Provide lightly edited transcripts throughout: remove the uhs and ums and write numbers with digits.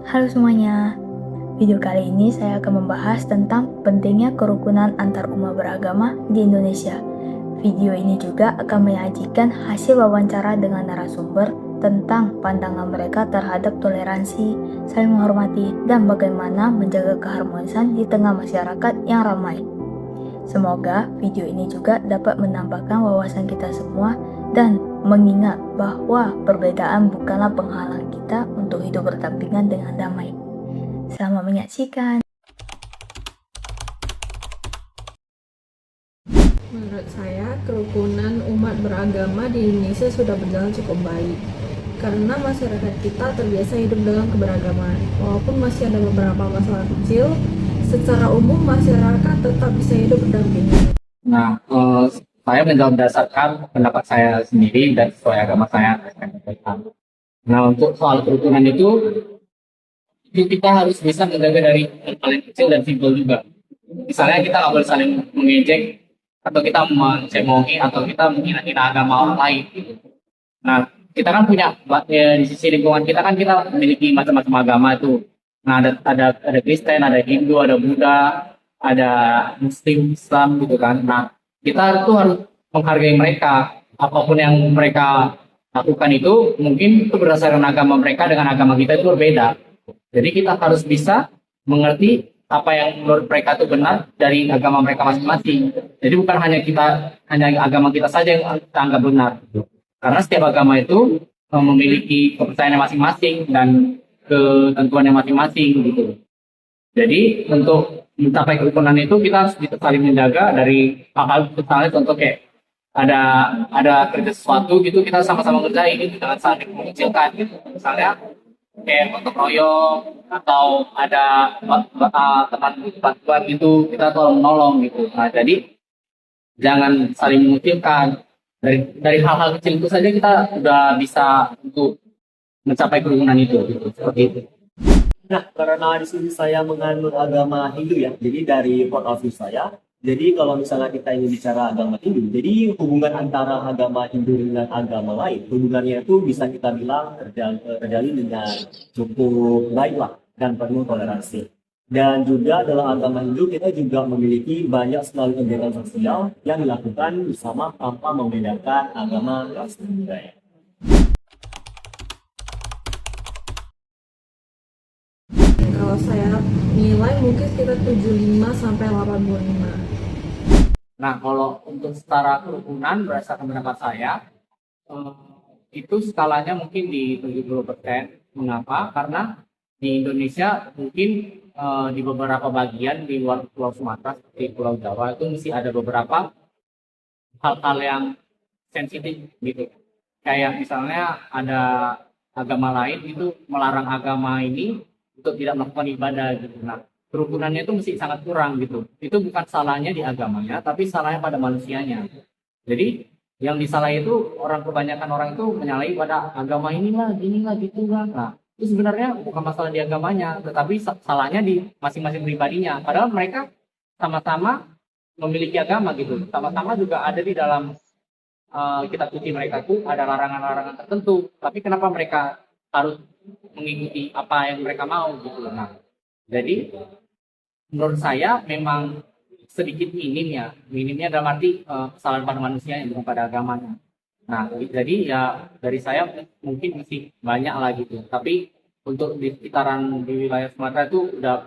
Halo semuanya, video kali ini saya akan membahas tentang pentingnya kerukunan antarumat beragama di Indonesia. Video ini juga akan menyajikan hasil wawancara dengan narasumber tentang pandangan mereka terhadap toleransi, saling menghormati, dan bagaimana menjaga keharmonisan di tengah masyarakat yang ramai. Semoga video ini juga dapat menambahkan wawasan kita semua dan mengingat bahwa perbedaan bukanlah penghalang kita untuk hidup berdampingan dengan damai. Selamat menyaksikan. Menurut saya, kerukunan umat beragama di Indonesia sudah berjalan cukup baik. Karena masyarakat kita terbiasa hidup dengan keberagaman. Walaupun masih ada beberapa masalah kecil, secara umum masyarakat tetap bisa hidup berdampingan. Nah, saya menjawab berdasarkan pendapat saya sendiri dan sesuai agama saya. Nah, untuk soal kerukunan itu kita harus bisa menjaga dari yang paling kecil dan simpel juga. Misalnya kita nggak boleh saling mengejek atau kita mencemohi atau kita menghina agama orang lain. Nah, kita kan punya di sisi lingkungan kita kan kita memiliki macam-macam agama itu. Nah, ada Kristen, ada Hindu, ada Buddha, ada Muslim, Islam gitu kan. Nah, kita tuh harus menghargai mereka. Apapun yang mereka lakukan itu mungkin itu berdasarkan agama mereka dengan agama kita itu berbeda. Jadi kita harus bisa mengerti apa yang menurut mereka itu benar dari agama mereka masing-masing. Jadi bukan hanya agama kita saja yang kita anggap benar. Karena setiap agama itu memiliki kepercayaannya masing-masing dan ketentuannya masing-masing gitu. Jadi untuk mencapai kerukunan itu kita harus bisa saling menjaga dari hal-hal misalnya contoh kayak ada kerja sesuatu gitu kita sama-sama ngerjain gitu jangan saling mengecilkan gitu. Misalnya kayak gotong royong atau ada teman bantuan gitu kita tolong menolong gitu. Nah jadi jangan saling mengecilkan dari hal-hal kecil itu saja kita udah bisa untuk mencapai kerukunan itu gitu. Seperti itu. Nah, karena di sini saya menganut agama Hindu ya, jadi dari point of view saya, jadi kalau misalnya kita ingin bicara agama Hindu, jadi hubungan antara agama Hindu dengan agama lain, hubungannya itu bisa kita bilang terjalin dengan cukup baik lah dan penuh toleransi. Dan juga dalam agama Hindu kita juga memiliki banyak sekali kegiatan sosial yang dilakukan bersama tanpa membedakan agama, ras, dan budaya. Kalau saya nilai mungkin sekitar 75 sampai 85. Nah, kalau untuk setara kerukunan berdasarkan pendapat saya, eh, itu skalanya mungkin di 70%. Mengapa? Karena di Indonesia mungkin di beberapa bagian di luar Pulau Sumatera seperti Pulau Jawa itu masih ada beberapa hal-hal yang sensitif gitu. Kayak misalnya ada agama lain itu melarang agama ini untuk tidak melakukan ibadah gitu. Nah, kerukunannya itu mesti sangat kurang gitu. Itu bukan salahnya di agamanya, tapi salahnya pada manusianya. Jadi yang disalahi itu kebanyakan orang itu menyalahi pada agama inilah, inilah, gitulah. Nah, itu sebenarnya bukan masalah di agamanya, tetapi salahnya di masing-masing pribadinya. Padahal mereka sama-sama memiliki agama gitu. Sama-sama juga ada di dalam kitab suci mereka itu ada larangan-larangan tertentu. Tapi kenapa mereka harus mengikuti apa yang mereka mau gitu. Nah, jadi menurut saya memang sedikit minimnya dalam arti kesalahan pada manusia yang bukan pada agamanya. Nah, jadi ya dari saya mungkin masih banyak lah gitu. Tapi untuk di sekitaran di wilayah Sumatera itu udah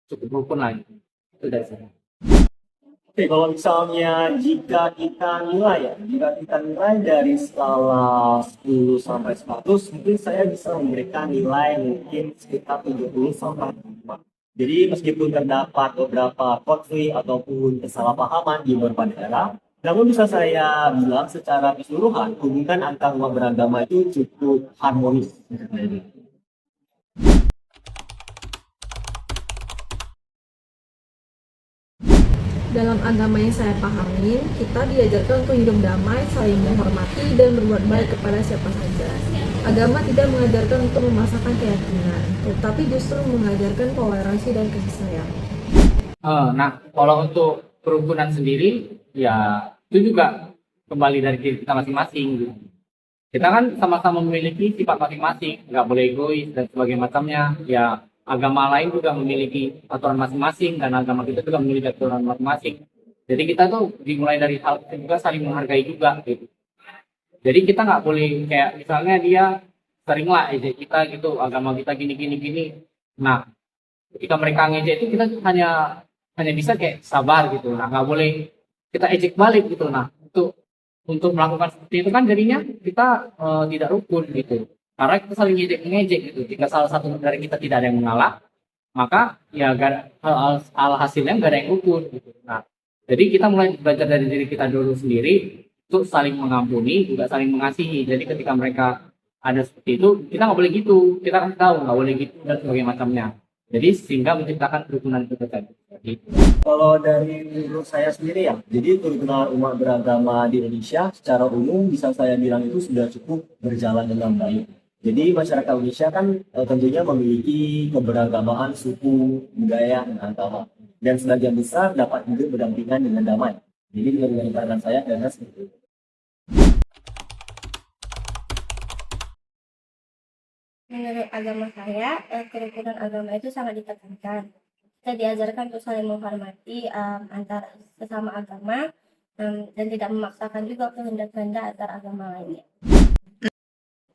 cukup rukun lah gitu. Itu dari saya. Oke, kalau misalnya jika kita nilai dari skala 10 sampai 100, mungkin saya bisa memberikan nilai mungkin sekitar 70 sampai 5. Jadi meskipun terdapat beberapa konflik ataupun kesalahpahaman di beberapa negara, namun bisa saya bilang secara keseluruhan hubungan antar umat beragama itu cukup harmonis. Dalam agama yang saya pahami, kita diajarkan untuk hidup damai, saling menghormati, dan berbuat baik kepada siapa saja. Agama tidak mengajarkan untuk memaksakan keyakinan, tetapi justru mengajarkan toleransi dan kasih sayang. Nah, kalau untuk kerukunan sendiri, ya itu juga kembali dari diri kita masing-masing gitu. kita kan sama-sama memiliki sifat masing-masing, nggak boleh egois dan sebagainya macamnya. Ya, agama lain juga memiliki aturan masing-masing dan agama kita juga memiliki aturan masing-masing. Jadi kita tuh dimulai dari hal itu juga saling menghargai juga gitu. Jadi kita nggak boleh kayak misalnya dia sering lah ejek kita gitu, agama kita gini gini gini. Nah, ketika mereka ngejek itu kita hanya bisa kayak sabar gitu. Nah, nggak boleh kita ejek balik gitu. Nah, untuk melakukan seperti itu kan jadinya kita tidak rukun gitu. Karena kita saling ngejek ngejek gitu. Jika salah satu dari kita tidak ada yang mengalah, maka ya hal hasilnya nggak ada yang rukun gitu. Nah, jadi kita mulai belajar dari diri kita dulu sendiri untuk saling mengampuni, juga saling mengasihi. Jadi ketika mereka ada seperti itu, kita nggak boleh gitu. Kita kan tahu nggak boleh gitu dan sebagainya macamnya. Jadi sehingga menciptakan kerukunan itu tadi. Gitu. Kalau dari menurut saya sendiri ya, jadi kerukunan umat beragama di Indonesia secara umum bisa saya bilang itu sudah cukup berjalan dengan baik. Jadi masyarakat Indonesia kan tentunya memiliki keberagamaan suku, budaya, dan agama. Dan sebagian besar dapat hidup berdampingan dengan damai. Jadi dengan pandangan saya adalah seperti itu. Menurut agama saya, kerukunan agama itu sangat ditekankan. Kita diajarkan untuk saling menghormati antar sesama agama dan tidak memaksakan juga kehendak-kehendak antar agama lainnya.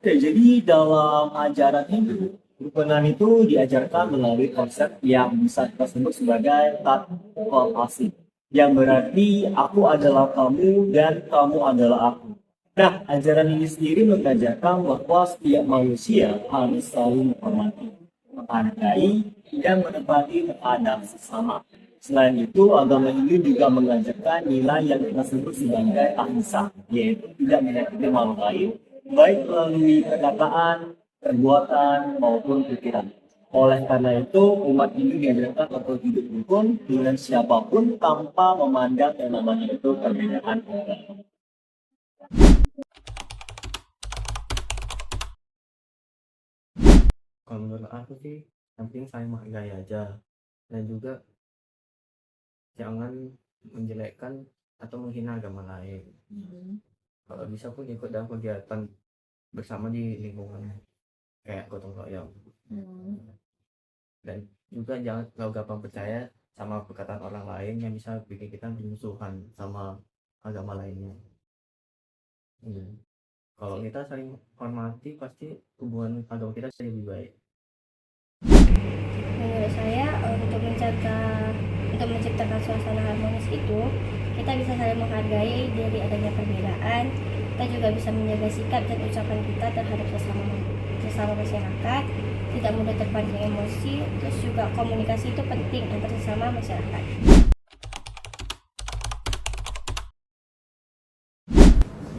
Oke, jadi dalam ajaran Hindu, kerukunan itu diajarkan melalui konsep yang bisa kita sebut sebagai tat-kompasif, yang berarti aku adalah kamu dan kamu adalah aku. Nah, ajaran ini sendiri mengajarkan bahwa setiap manusia harus saling menghormati, menghargai, dan menepati terhadap sesama. Selain itu, agama Hindu juga mengajarkan nilai yang kita sebut sebagai ahimsa, yaitu tidak menyakiti makhluk lain, baik melalui perkataan, perbuatan, maupun pikiran. Oleh karena itu, umat Hindu diajarkan untuk hidup rukun dengan siapapun tanpa memandang yang namanya itu perbedaan agama. Kalau menurut aku sih, yang penting saling menghargai aja. Dan juga jangan menjelekkan atau menghina agama lain. Kalau bisa pun ikut dalam kegiatan bersama di lingkungan kayak gotong royong. Dan juga jangan terlalu gampang percaya sama perkataan orang lain yang bisa bikin kita bermusuhan sama agama lainnya. Kalau kita saling hormati, pasti hubungan agama kita jadi lebih baik. Menurut saya, untuk menciptakan suasana harmonis itu, kita bisa saling menghargai dari adanya perbedaan. Kita juga bisa menjaga sikap dan ucapan kita terhadap sesama masyarakat, tidak mudah terpancing emosi. Terus juga komunikasi itu penting antar sesama masyarakat.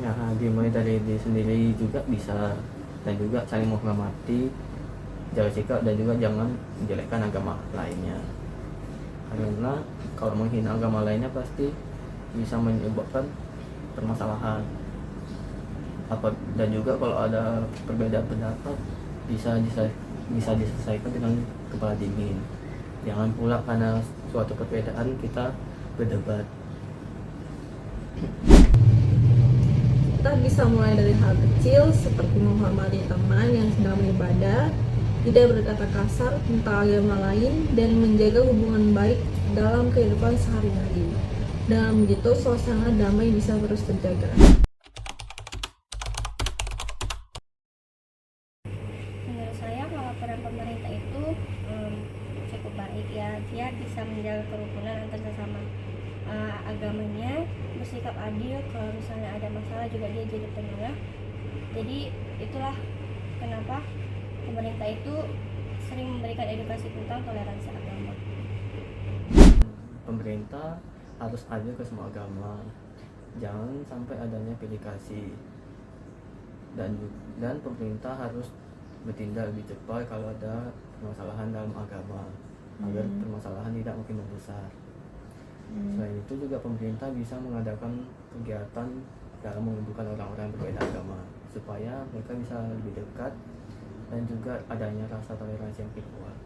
Ya, dimulai dari diri sendiri juga bisa, dan juga saling menghormati, jaga sikap, dan juga jangan menjelekkan agama lainnya. Karena kalau menghina agama lainnya pasti bisa menyebabkan permasalahan. Dan juga kalau ada perbedaan pendapat bisa diselesaikan dengan kepala dingin. Jangan pula karena suatu perbedaan kita berdebat. Kita bisa mulai dari hal kecil seperti menghormati teman yang sedang beribadah, tidak berkata kasar tentang agama lain, dan menjaga hubungan baik dalam kehidupan sehari-hari. Dengan begitu, suasana damai bisa terus terjaga. Menurut saya, kalau peran pemerintah itu cukup baik ya. Dia bisa menjaga kerukunan antar sesama agamanya, bersikap adil. Kalau misalnya ada masalah juga dia jadi penengah. Jadi itulah kenapa pemerintah itu sering memberikan edukasi tentang toleransi agama. Pemerintah harus adil ke semua agama, jangan sampai adanya pilih kasih, dan pemerintah harus bertindak lebih cepat kalau ada permasalahan dalam agama, agar permasalahan tidak makin membesar. Selain itu juga pemerintah bisa mengadakan kegiatan dalam mengumpulkan orang-orang yang berbeda agama supaya mereka bisa lebih dekat, dan juga adanya rasa toleransi yang lebih kuat.